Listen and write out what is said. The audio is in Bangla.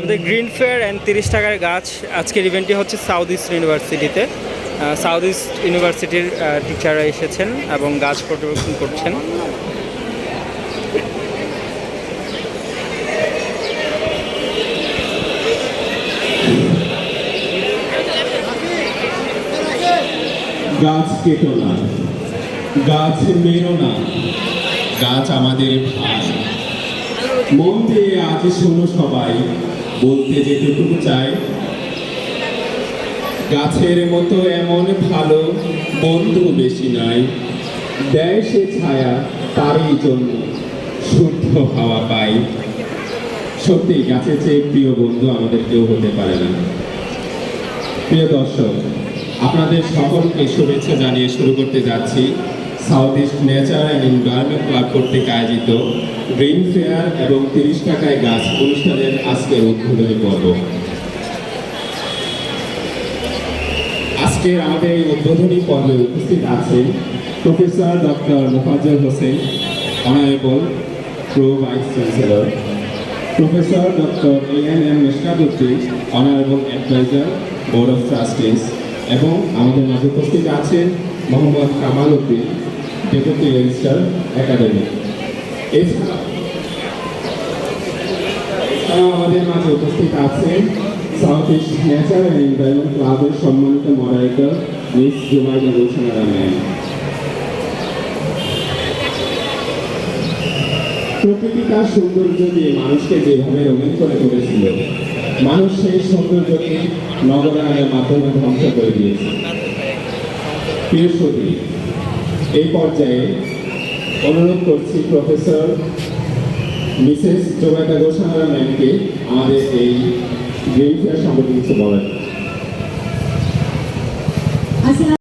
আমাদের গ্রিন ফেয়ার অ্যান্ড 30 টাকার গাছ আজকের ইভেন্টটি হচ্ছে সাউথ ইস্ট ইউনিভার্সিটিতে। সাউথ ইস্ট ইউনিভার্সিটির টিচাররা এসেছেন এবং গাছ পর্যবেক্ষণ করছেন। গাছ কেটো না, গাছ মেরো না, গাছ আমাদের ভাই। মন দিয়ে আজ শোনো সবাই, বলতে যেটুকু চাই, গাছের মতো এমন ভালো বন্ধু বেশি নাই। দেয় সে ছায়া তারই জন্য শুদ্ধ হাওয়া পাই। সত্যি গাছের চেয়ে প্রিয় বন্ধু আমাদের কেউ হতে পারে না। প্রিয় দর্শক, আপনাদের সকলকে শুভেচ্ছা জানিয়ে শুরু করতে যাচ্ছি south east nature and environment club কর্তৃক আয়োজিত গ্রিন ফেয়ার এবং 30 টাকায় গাছ অনুষ্ঠানের আজকের উদ্বোধনী পর্ব। আজকের আমাদের এই উদ্বোধনী পর্বে উপস্থিত আছেন professor doctor Mofazzal Hossain, honourable pro vice chancellor, professor doctor ANM Meshkatuddin, honourable advisor board of trustees, এবং আমাদের মাঝে উপস্থিত আছেন Mohammad Kamal Uddin, deputy registrar academy. এছাড়াও আমাদের মাঝে উপস্থিত আছেন south east nature and environment ক্লাবের সম্মানিত moderator miss Jumaida Gulshanara ma'am. প্রকৃতি তার সৌন্দর্য দিয়ে মানুষকে যেভাবে রঙিন করে তুলেছিল, মানুষ সেই সৌন্দর্যকে নগরায়নের মাধ্যমে ধ্বংস করে দিয়েছে। প্রিয় সুধী, এই পর্যায়ে অনুরোধ করছি প্রফেসর মিসেস জোবাইদা গোসানারা ম্যামকে আমাদের এই গ্রিন ফেয়ার সম্পর্কে কিছু বলেন।